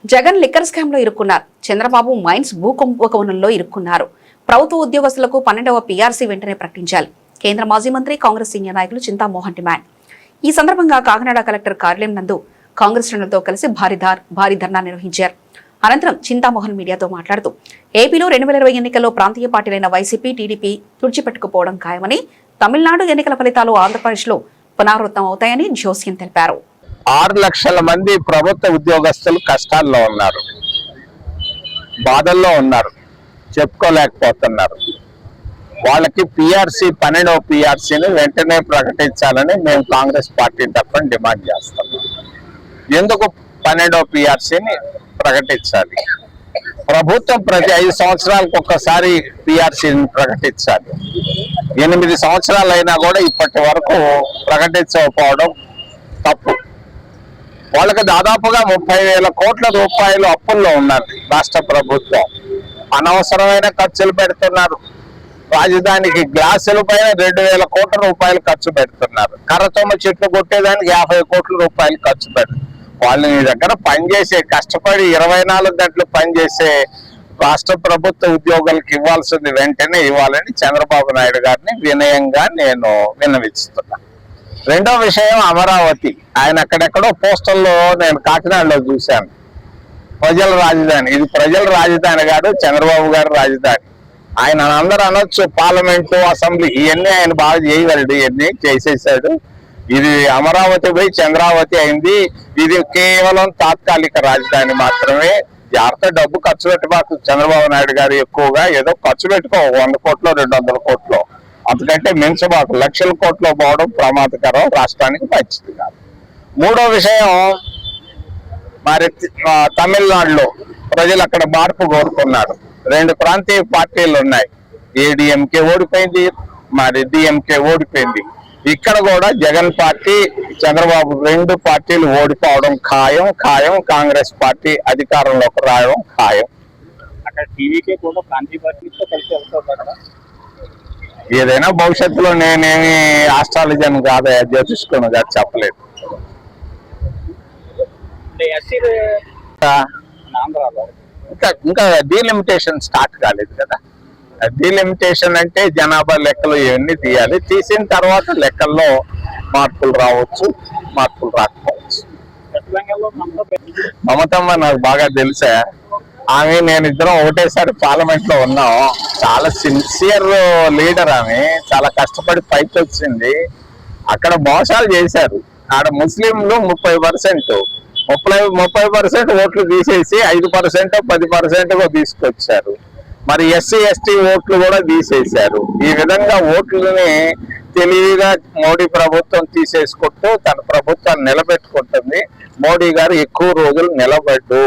Jagan liquor scam లో ఇరుక్కున్నారు. Chandrababu mines భూకుంభకోణంలో ఇరుక్కున్నారు. ప్రభుత్వ ఉద్యోగస్తులకు 12వ పీఆర్సీ వెంటనే ప్రకటించాలి. కేంద్ర మాజీ మంత్రి, కాంగ్రెస్ సీనియర్ నాయకులు చింతామోహన్ డిమాండ్. ఈ సందర్భంగా కాకినాడ కలెక్టర్ కార్యాలయం నందు కాంగ్రెస్ శ్రేణులతో కలిసి భారీ ధర్నా నిర్వహించారు. అనంతరం చింతామోహన్ మీడియాతో మాట్లాడుతూ ఏపీలో 2020 ఎన్నికల్లో ప్రాంతీయ పార్టీలైన వైసీపీ, టీడీపీ తుడిచిపెట్టుకుపోవడం ఖాయమని, తమిళనాడు ఎన్నికల ఫలితాలు ఆంధ్రప్రదేశ్లో పునరావృతం అవుతాయని జోస్యం తెలిపారు. 6 లక్షల మంది ప్రభుత్వ ఉద్యోగస్తులు కష్టాల్లో ఉన్నారు, బాధల్లో ఉన్నారు, చెప్పుకోలేకపోతున్నారు. వాళ్ళకి పీఆర్సీ 12వ పీఆర్సీని వెంటనే ప్రకటించాలని మేము కాంగ్రెస్ పార్టీ తరఫున డిమాండ్ చేస్తున్నాం. ఎందుకు 12వ పీఆర్సీని ప్రకటించాలి? ప్రభుత్వం ప్రతి 5 సంవత్సరాలకు ఒక్కసారి పీఆర్సీని ప్రకటించాలి. 8 సంవత్సరాలు అయినా కూడా ఇప్పటి వరకు ప్రకటించకపోవడం తప్పు. వాళ్ళకి దాదాపుగా 30,000 కోట్ల రూపాయలు అప్పుల్లో ఉన్నారు రాష్ట్ర ప్రభుత్వం. అనవసరమైన ఖర్చులు పెడుతున్నారు. రాజధానికి గ్లాసుల పైన 2,000 కోట్ల రూపాయలు ఖర్చు పెడుతున్నారు. కర్రతొమ్మ చెట్లు కొట్టేదానికి 50 కోట్ల రూపాయలు ఖర్చు పెడుతున్నారు. వాళ్ళు నీ దగ్గర పనిచేసే, కష్టపడి 24 గంటలు పనిచేసే రాష్ట్ర ప్రభుత్వ ఉద్యోగులకు ఇవ్వాల్సింది వెంటనే ఇవ్వాలని చంద్రబాబు నాయుడు గారిని వినయంగా నేను విన్నవిస్తున్నా. రెండో విషయం అమరావతి. ఆయన అక్కడెక్కడో పోస్టర్లో నేను కాకినాడలో చూశాను. ప్రజల రాజధాని. ఇది ప్రజల రాజధాని కాదు, చంద్రబాబు గారి రాజధాని. ఆయన అందరూ అనొచ్చు పార్లమెంటు, అసెంబ్లీ, ఇవన్నీ ఆయన బాగా చేయగలడు, ఇవన్నీ చేసేసాడు. ఇది అమరావతి పోయి చంద్రావతి అయింది. ఇది కేవలం తాత్కాలిక రాజధాని మాత్రమే. జాగ్రత్త, డబ్బు ఖర్చు పెట్టబాకు చంద్రబాబు నాయుడు గారు. ఎక్కువగా ఏదో ఖర్చు పెట్టుకో, 100 కోట్లు 200 కోట్లు, అంతకంటే మించబాకు. లక్షల కోట్లు పోవడం ప్రమాదకరం, రాష్ట్రానికి మంచిది కాదు. మూడో విషయం, మరి తమిళనాడులో ప్రజలు అక్కడ మార్పు కోరుకున్నారు. 2 ప్రాంతీయ పార్టీలు ఉన్నాయి. ఏడీఎంకే ఓడిపోయింది, మరి డిఎంకే ఓడిపోయింది. ఇక్కడ కూడా జగన్ పార్టీ, చంద్రబాబు 2 పార్టీలు ఓడిపోవడం ఖాయం. కాంగ్రెస్ పార్టీ అధికారంలోకి రావడం ఖాయం. అక్కడ టీవీకే కూడా ప్రాంతీయ పార్టీతో కలిసి వెళ్తారు. ఏదైనా భవిష్యత్తులో నేనేమి ఆస్ట్రాలజన్ కాదా, జ్యోతిష్కుని కాదు, చెప్పలేదు. ఇంకా డీలిమిటేషన్ స్టార్ట్ కాలేదు కదా. డీలిమిటేషన్ అంటే జనాభా లెక్కలు ఇవన్నీ తీయాలి. తీసిన తర్వాత లెక్కల్లో మార్పులు రావచ్చు, మార్పులు రాకపోవచ్చు. మమతమ్మ నాకు బాగా తెలుసా. ఆమె నేను ఇద్దరం ఒకటేసారి పార్లమెంట్ లో ఉన్నాం. చాలా సిన్సియర్ లీడర్ ఆమె. చాలా కష్టపడి పైకి వచ్చింది. అక్కడ మోసాలు చేశారు. ఆడ ముస్లింలు 30% ఓట్లు తీసేసి 5% 10% తీసుకొచ్చారు. మరి ఎస్సీ ఎస్టీ ఓట్లు కూడా తీసేశారు. ఈ విధంగా ఓట్లని తెలివిగా మోడీ ప్రభుత్వం తీసేసుకుంటూ తన ప్రభుత్వాన్ని నిలబెట్టుకుంటుంది. మోడీ గారు ఎక్కువ రోజులు నిలబడ్డు.